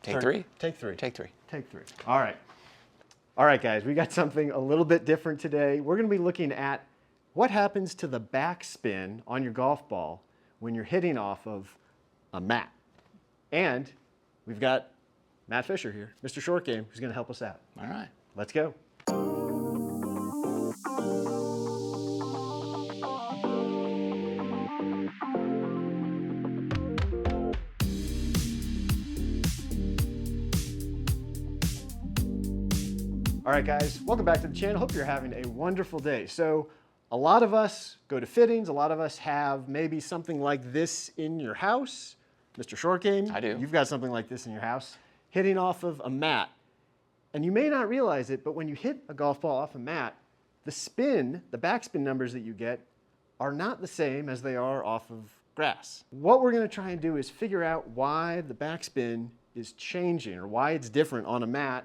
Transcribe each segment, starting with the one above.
Take three? Take three. Take three. Take three. All right. All right, guys, we got something a little bit different today. We're going to be looking at what happens to the backspin on your golf ball when you're hitting off of a mat. And we've got Matt Fisher here, Mr. Shortgame, who's going to help us out. All right. Let's go. All right, guys, welcome back to the channel. Hope you're having a wonderful day. So a lot of us go to fittings. A lot of us have maybe something like this in your house. Mr. Shortgame, I do. You've got something like this in your house, hitting off of a mat. And you may not realize it, but when you hit a golf ball off a mat, the spin, the backspin numbers that you get are not the same as they are off of grass. What we're going to try and do is figure out why the backspin is changing or why it's different on a mat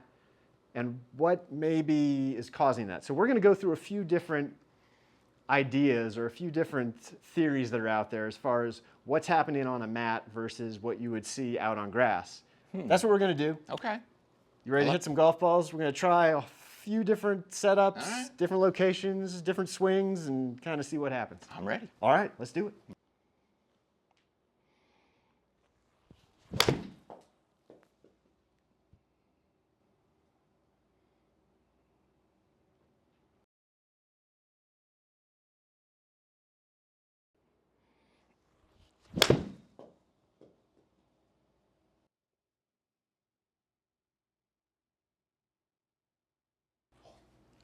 and what maybe is causing that. So we're going to go through a few different ideas or a few different theories that are out there as far as what's happening on a mat versus what you would see out on grass. That's what we're going to do. Okay. You ready to hit some golf balls? We're going to try a few different setups, All right. different locations, different swings, and kind of see what happens. I'm ready. All right, let's do it.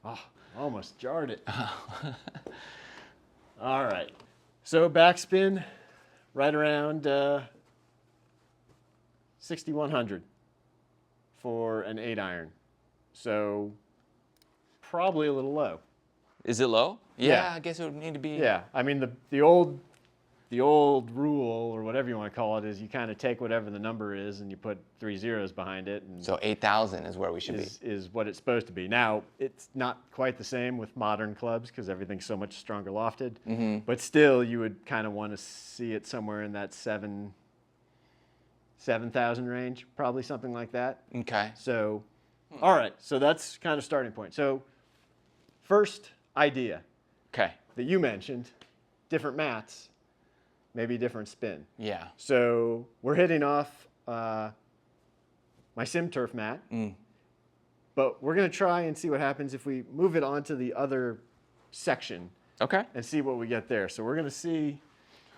Oh, almost jarred it. All right. So backspin right around 6,100 for an 8-iron. So probably a little low. Is it low? Yeah. I guess it would need to be. Yeah, I mean the old rule or whatever you want to call it is you kind of take whatever the number is and you put 3 zeros behind it. And So 8,000 is where we should be. is what it's supposed to be. Now, it's not quite the same with modern clubs because everything's so much stronger lofted. But still, you would kind of want to see it somewhere in that 7,000 range, probably something like that. Okay. So, all right, so that's kind of starting point. So, first idea Okay. that you mentioned, different mats, maybe different spin. Yeah. So we're hitting off my sim turf mat, but we're going to try and see what happens if we move it onto the other section Okay. and see what we get there. So we're going to see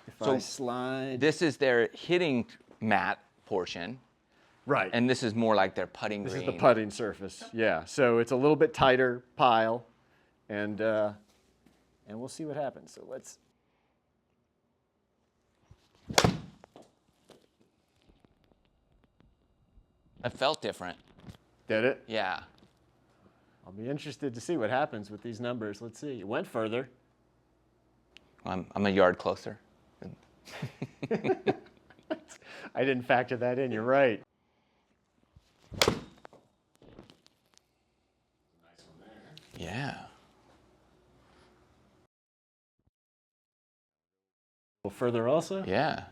if I slide. This is their hitting mat portion, Right. and this is more like their putting This green. is the putting surface. Yeah. So it's a little bit tighter pile, and we'll see what happens. So let's. It felt different. Did it? Yeah. I'll be interested to see what happens with these numbers. Let's see. It went further. I'm a yard closer. I didn't factor that in. You're right. Yeah. A little further also. Yeah.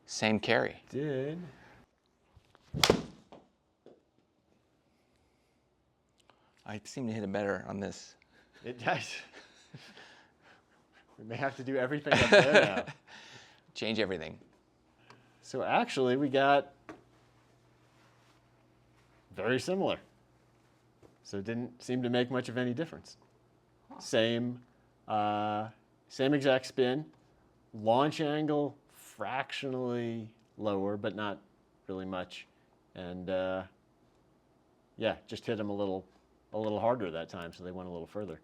Same carry. Did. I seem to hit it better on this. It does. We may have to do everything up there now. Change everything. So actually, we got very similar. So it didn't seem to make much of any difference. Same exact spin. Launch angle fractionally lower, but not really much. And yeah, just hit them a little harder that time, so they went a little further.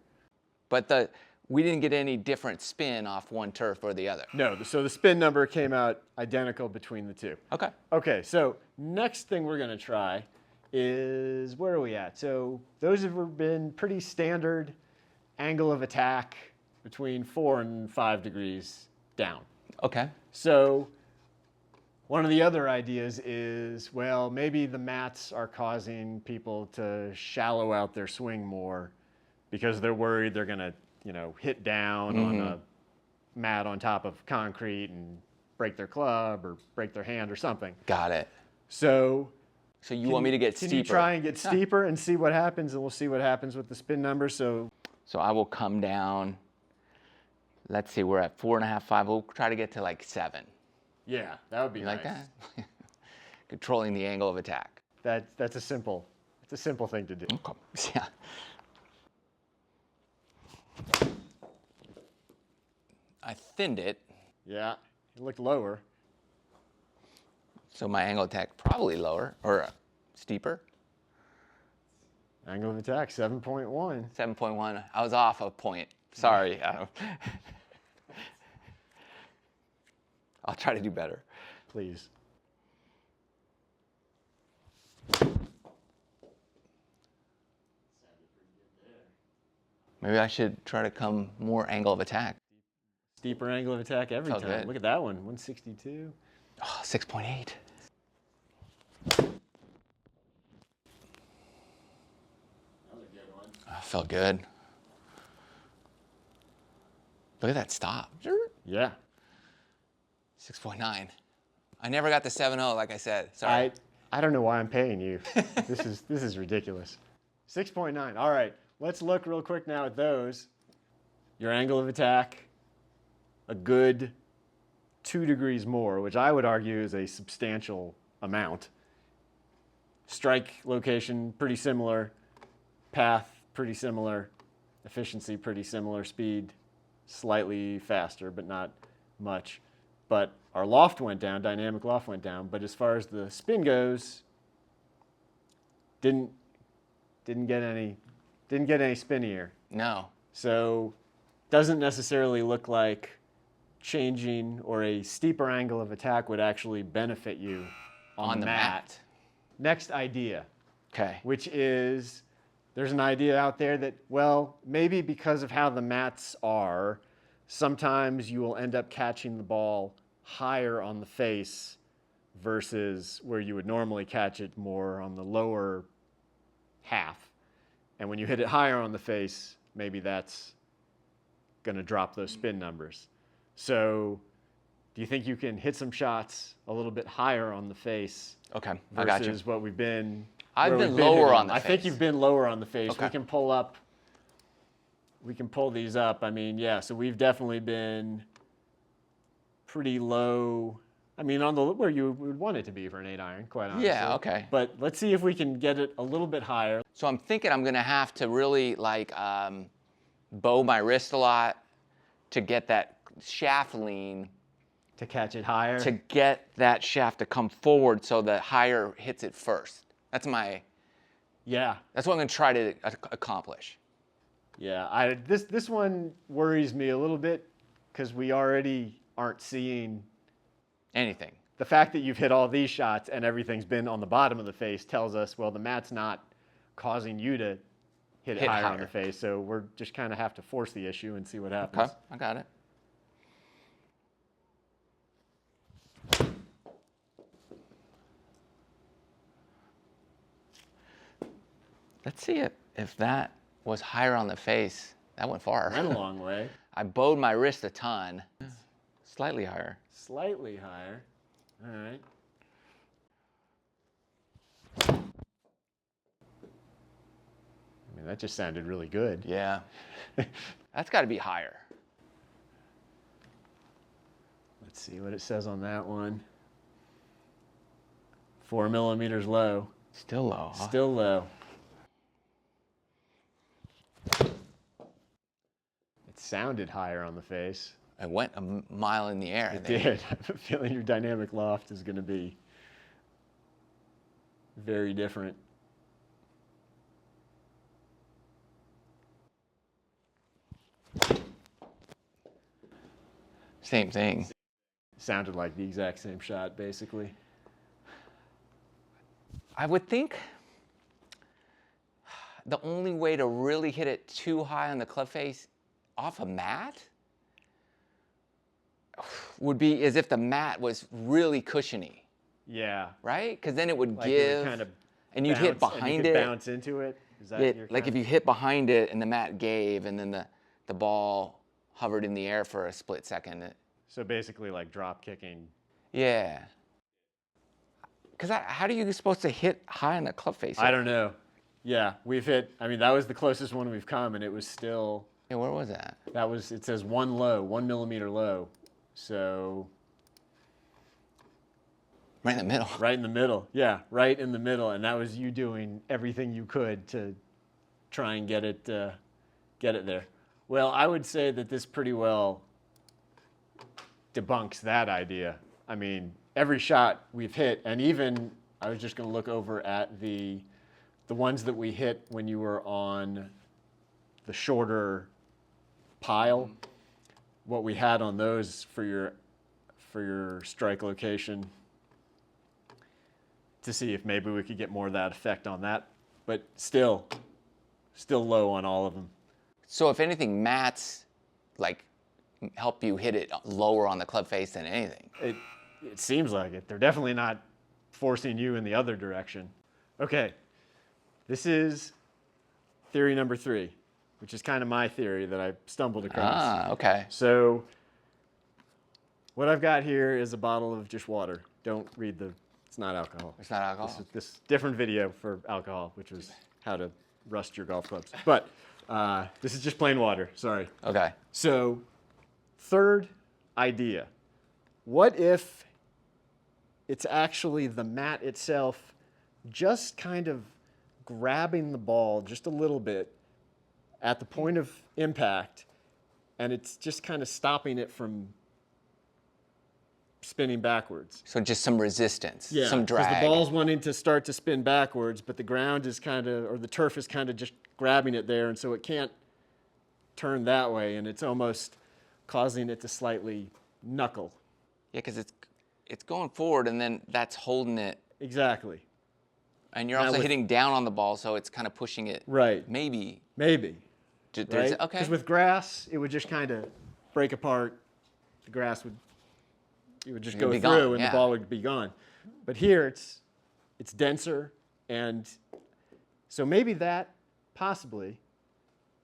But we didn't get any different spin off one turf or the other. No, so the spin number came out identical between the two. Okay. Okay, so next thing we're going to try is, where are we at? So those have been pretty standard angle of attack between 4 and 5 degrees down. Okay. So one of the other ideas is, well, maybe the mats are causing people to shallow out their swing more because they're worried they're going to, hit down on a mat on top of concrete and break their club or break their hand or something. Got it. So you want me to get Can steeper? you try and get steeper and see what happens, and we'll see what happens with the spin number. So I will come down. Let's see, we're at 4.5, 5. We'll try to get to like 7. yeah, that would be You nice. like that? Controlling the angle of attack. That's a simple thing to do. Okay. Yeah. I thinned it. Yeah, it looked lower. So my angle of attack probably lower or steeper. Angle of attack 7.1. 7.1. I was off a point. Sorry. I'll try to do better. Please. Maybe I should try to come more angle of attack. Steeper angle of attack every Felt time. good. Look at that one, 162. Oh, 6.8. Felt good. Look at that stop. Yeah. 6.9. I never got the 7.0, like I said. Sorry. I don't know why I'm paying you. This is ridiculous. 6.9. All right. Let's look real quick now at those. Your angle of attack, a good 2 degrees more, which I would argue is a substantial amount. Strike location, pretty similar. Path, pretty similar. Efficiency, pretty similar. Speed, slightly faster, but not much. But our loft went down, dynamic loft went down. But as far as the spin goes, didn't get any spinnier. No. So doesn't necessarily look like changing or a steeper angle of attack would actually benefit you on the mat. Next idea, Okay. which is there's an idea out there that, well, maybe because of how the mats are, sometimes you will end up catching the ball higher on the face versus where you would normally catch it more on the lower half. And when you hit it higher on the face, maybe that's going to drop those spin numbers. So do you think you can hit some shots a little bit higher on the face Okay. I got you. versus what we've been? I've where been we've lower hitting? on the I think face. you've been lower on the face. Okay. We can pull these up. I mean, yeah, so we've definitely been pretty low. I mean, on the where you would want it to be for an 8-iron, quite honestly. Yeah, okay. But let's see if we can get it a little bit higher. So I'm thinking I'm going to have to really bow my wrist a lot to get that shaft lean, To catch it higher. to get that shaft to come forward so the higher hits it first. That's what I'm going to try to accomplish. Yeah, this one worries me a little bit because we already aren't seeing Anything. the fact that you've hit all these shots and everything's been on the bottom of the face tells us, well, the mat's not causing you to hit it higher on the face. So we're just kind of have to force the issue and see what happens. Okay, I got it. Let's see if that was higher on the face. That went far. Went a long way. I bowed my wrist a ton. Slightly higher. Slightly higher. All right. I mean, that just sounded really good. Yeah. That's got to be higher. Let's see what it says on that one. 4 millimeters low. Still low. Huh? Still low. It sounded higher on the face. It went a mile in the air. It did. I have a feeling your dynamic loft is going to be very different. Same thing. Sounded like the exact same shot, basically. I would think the only way to really hit it too high on the club face off a mat would be as if the mat was really cushiony, Yeah. right? Because then it would Like it would give, kind of and you'd hit bounce, and behind you could it. bounce into it. Is that It, your like if you hit behind it and the mat gave, and then the ball hovered in the air for a split second. So basically like drop kicking. Yeah. Because how are you supposed to hit high on the club face? I don't know. Yeah, we've hit, I mean, that was the closest one we've come, and it was still, Yeah, where was that? that was, it says 1 low, 1 millimeter low. So Right in the middle. right in the middle. Yeah, right in the middle. And that was you doing everything you could to try and get it there. Well, I would say that this pretty well debunks that idea. I mean, every shot we've hit, and even I was just going to look over at the ones that we hit when you were on the shorter pile, what we had on those for your strike location, to see if maybe we could get more of that effect on that. But still low on all of them. So if anything, mats like help you hit it lower on the club face than anything. It seems like it. They're definitely not forcing you in the other direction. Okay, this is theory number 3, which is kind of my theory that I stumbled across. Ah, okay. So what I've got here is a bottle of just water. Don't read it's not alcohol. It's not alcohol. This different video for alcohol, which was how to rust your golf clubs. But this is just plain water, sorry. Okay. So, third idea. What if it's actually the mat itself just kind of grabbing the ball just a little bit at the point of impact, and it's just kind of stopping it from spinning backwards? So just some resistance, Yeah, some drag. because the ball's wanting to start to spin backwards, but the ground is kind of, or the turf is kind of just grabbing it there, and so it can't turn that way, and it's almost causing it to slightly knuckle. Yeah, because it's going forward, and then that's holding it. Exactly. And you're Now also with- hitting down on the ball, so it's kind of pushing it. Right. Maybe. Maybe. There's- Right? Okay. Because with grass, it would just kind of break apart. The grass would just go be through, gone, and yeah. the ball would be gone. But here, it's denser, and so maybe that possibly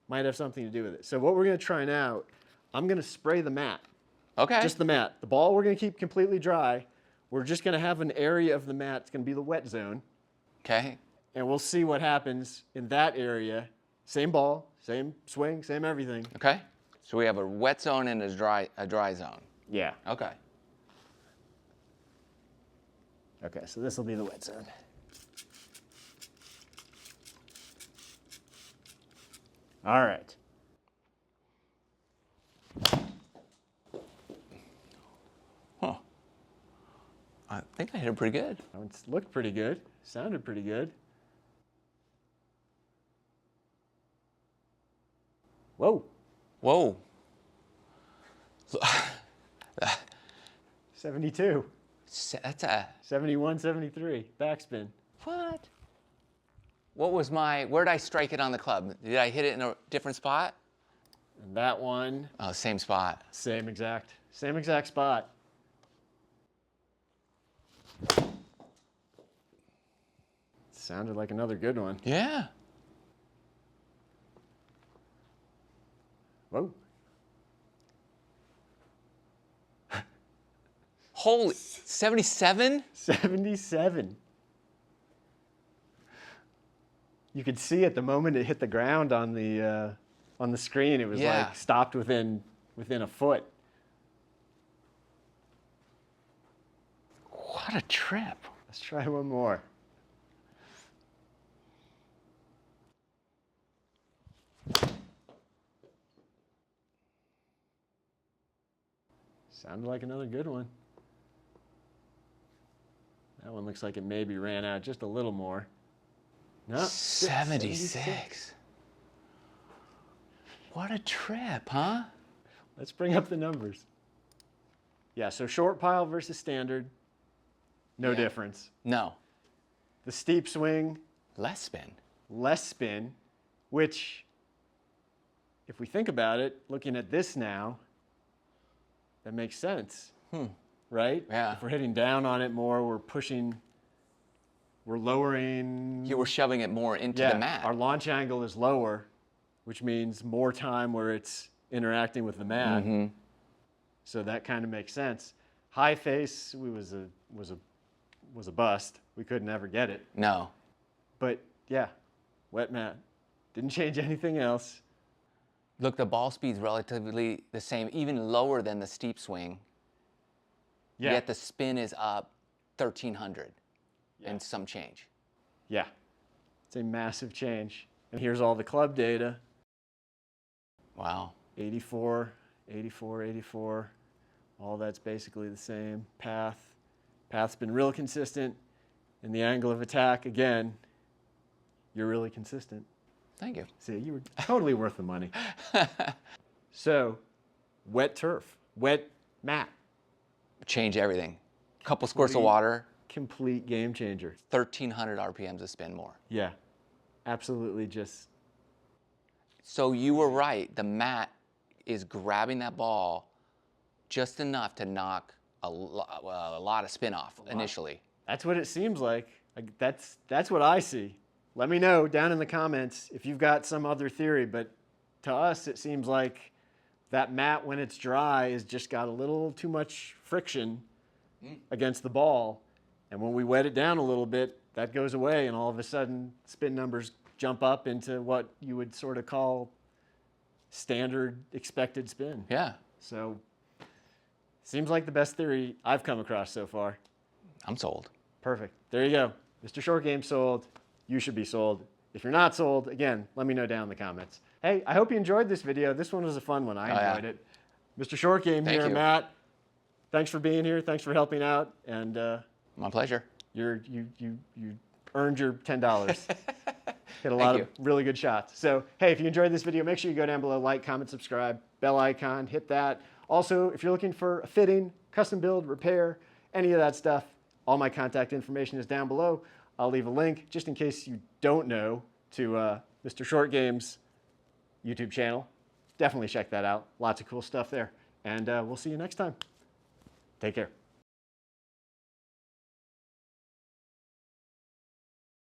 might have something to do with it. So what we're going to try now, I'm going to spray the mat. Okay. Just the mat. The ball we're going to keep completely dry. We're just going to have an area of the mat. It's going to be the wet zone. Okay. And we'll see what happens in that area. Same ball, same swing, same everything. Okay. So we have a wet zone and a dry zone. Yeah. Okay. Okay, so this will be the wet zone. All right. Huh. I think I hit it pretty good. It looked pretty good. Sounded pretty good. Whoa. Whoa. 72. That's a 71, 73. Backspin. what? Where did I strike it on the club? Did I hit it in a different spot? And that one, Oh, same spot. same exact spot. Sounded like another good one. Yeah. Whoa. Holy, 77? 77. You could see at the moment it hit the ground on the screen, it was Yeah. like stopped within a foot. What a trip. Let's try one more. Sounded like another good one. That one looks like it maybe ran out just a little more. No, 76. What a trip, huh? Let's bring up the numbers. Yeah, so short pile versus standard, no Yeah. difference. No. The steep swing, Less spin. less spin, which, if we think about it, looking at this now, that makes sense, right? Yeah. If we're hitting down on it more, we're lowering. You were shoving it more into Yeah, the mat. our launch angle is lower, which means more time where it's interacting with the mat. Mm-hmm. So that kind of makes sense. High face was a was a bust. We couldn't ever get it. No. But yeah, wet mat. Didn't change anything else. Look, the ball speed's relatively the same, even lower than the steep swing. Yeah. Yet the spin is up 1,300 and some change. Yeah. It's a massive change. And here's all the club data. Wow. 84, 84, 84. All that's basically the same. Path's been real consistent. And the angle of attack, again, you're really consistent. Thank you. See, you were totally worth the money. So, wet turf, wet mat. Change everything. Couple squirts of water. Complete game changer. 1,300 RPMs to spin more. Yeah, absolutely just. So you were right. The mat is grabbing that ball just enough to knock a lot of spin off initially. That's what it seems like. That's what I see. Let me know down in the comments if you've got some other theory, but to us it seems like that mat when it's dry has just got a little too much friction against the ball, and when we wet it down a little bit, that goes away, and all of a sudden spin numbers jump up into what you would sort of call standard expected spin. Yeah. So seems like the best theory I've come across so far. I'm sold. Perfect. There you go. Mr. Short Game sold. You should be sold. If you're not sold, again, let me know down in the comments. Hey, I hope you enjoyed this video. This one was a fun one. I enjoyed it. Mr. Short Game here, Matt. Thanks for being here. Thanks for helping out. And my pleasure. You earned your $10. Hit a lot of really good shots. So, hey, if you enjoyed this video, make sure you go down below, like, comment, subscribe, bell icon, hit that. Also, if you're looking for a fitting, custom build, repair, any of that stuff, all my contact information is down below. I'll leave a link, just in case you don't know, to Mr. Short Game's YouTube channel. Definitely check that out. Lots of cool stuff there. And we'll see you next time. Take care.